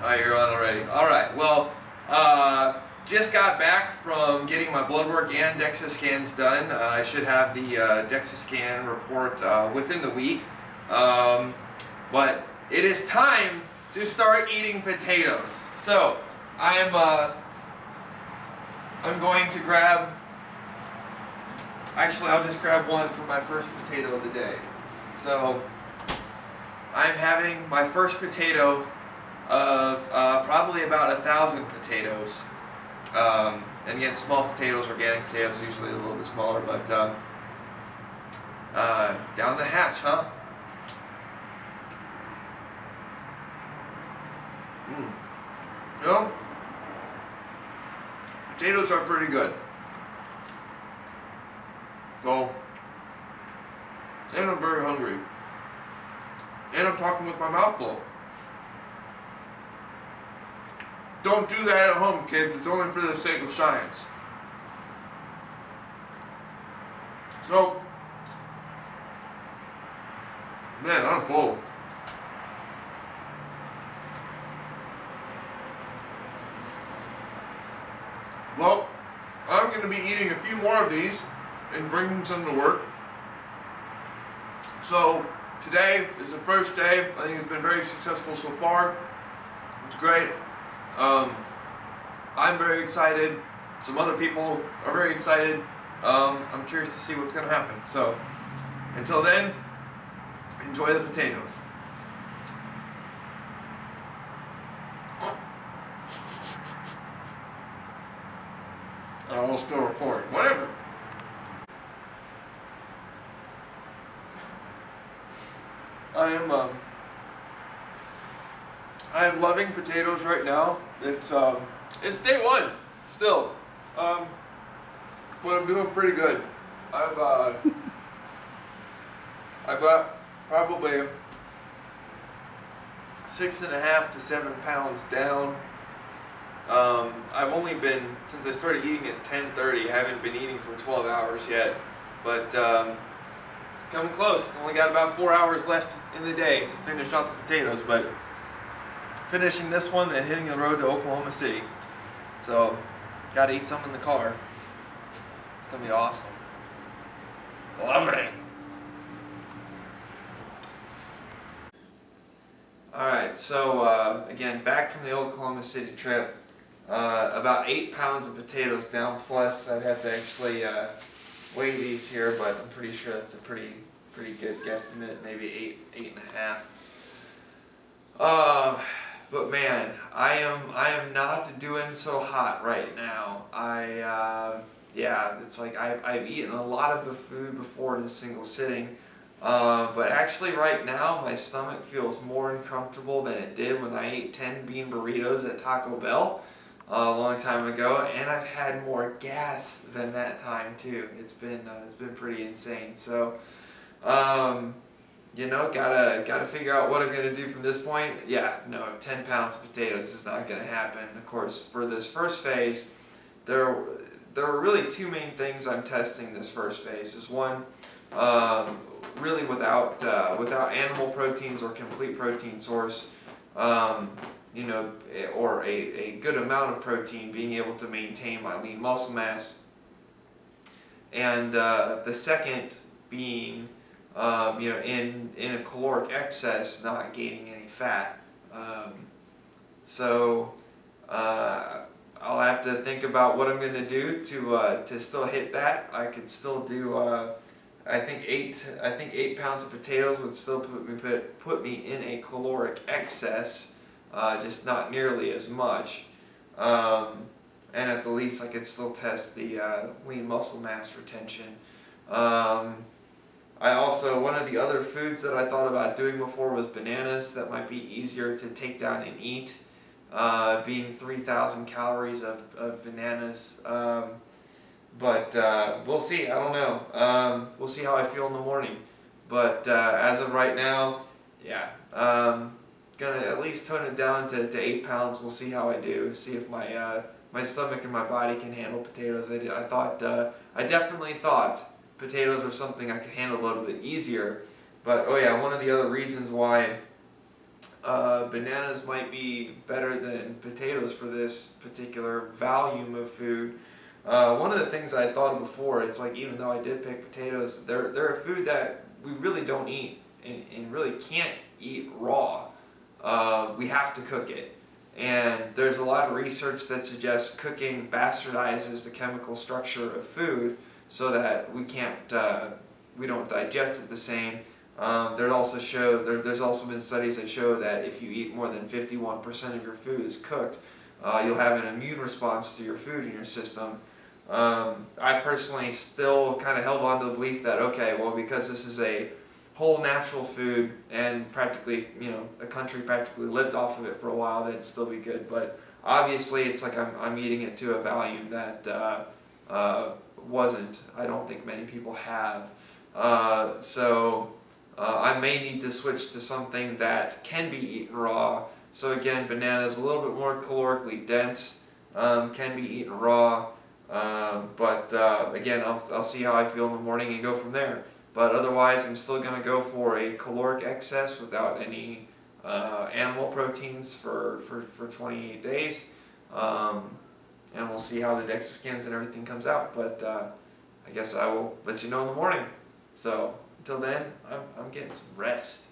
Oh, you're on already. All right. Well, just got back from getting my blood work and DEXA scans done. I should have the DEXA scan report within the week. But it is time to start eating potatoes. So I'm going to grab. Actually, I'll just grab one for my first potato of the day. So I'm having my first potato of probably about 1,000 potatoes. And again, small potatoes, organic potatoes, are usually a little bit smaller, but down the hatch, huh? You know, potatoes are pretty good. So, and I'm very hungry. And I'm talking with my mouth full. Don't do that at home, kids. It's only for the sake of science. So, man, I'm full. Well, I'm going to be eating a few more of these and bringing some to work. So, today is the first day. I think it's been very successful so far. It's great. I'm very excited. Some other people are very excited. I'm curious to see what's going to happen. So, until then, enjoy the potatoes. I'll still record. Whatever. I am loving potatoes right now. It's day one still, but I'm doing pretty good. I've got probably 6.5 to 7 pounds down. I've only been, since I started eating at 10:30, I haven't been eating for 12 hours yet, but it's coming close. Only got about 4 hours left in the day to finish off the potatoes, but finishing this one and hitting the road to Oklahoma City. So, gotta eat some in the car. It's gonna be awesome. Love it. Alright, so again, back from the Oklahoma City trip. About 8 pounds of potatoes down, plus I'd have to actually weigh these here, but I'm pretty sure that's a pretty good guesstimate, maybe 8.5. But man, I am not doing so hot right now. Yeah, it's like I've eaten a lot of the food before in a single sitting, but actually right now my stomach feels more uncomfortable than it did when I ate 10 bean burritos at Taco Bell a long time ago, and I've had more gas than that time too. It's been pretty insane. So, you know, gotta figure out what I'm gonna do from this point. Yeah, no, 10 pounds of potatoes is not gonna happen. Of course, for this first phase, there are really two main things I'm testing this first phase. Is one, really without animal proteins or complete protein source, you know, or a good amount of protein, being able to maintain my lean muscle mass. And the second being, you know, in a caloric excess, not gaining any fat. So I'll have to think about what I'm going to do to still hit that. I could still do. I think 8 pounds of potatoes would still put me in a caloric excess, just not nearly as much. And at the least, I could still test the lean muscle mass retention. I also, one of the other foods that I thought about doing before was bananas. That might be easier to take down and eat, being 3,000 calories of bananas. But we'll see. I don't know. We'll see how I feel in the morning. But as of right now, yeah, gonna at least tone it down to 8 pounds. We'll see how I do. See if my stomach and my body can handle potatoes. I definitely thought potatoes were something I could handle a little bit easier. But oh yeah, one of the other reasons why bananas might be better than potatoes for this particular volume of food. One of the things I thought of before, it's like even though I did pick potatoes, they're a food that we really don't eat and really can't eat raw. We have to cook it. And there's a lot of research that suggests cooking bastardizes the chemical structure of food so that we don't digest it the same. There's also been studies that show that if you eat more than 51% of your food is cooked, you'll have an immune response to your food in your system. I personally still kind of held on to the belief that, okay, well, because this is a whole natural food and practically, a country practically lived off of it for a while, that'd still be good. But obviously, it's like I'm eating it to a volume that wasn't. I don't think many people have. So I may need to switch to something that can be eaten raw. So again, bananas a little bit more calorically dense, can be eaten raw. But again, I'll see how I feel in the morning and go from there. But otherwise, I'm still going to go for a caloric excess without any animal proteins for 28 days. And we'll see how the DEXA scans and everything comes out. But I guess I will let you know in the morning. So until then, I'm getting some rest.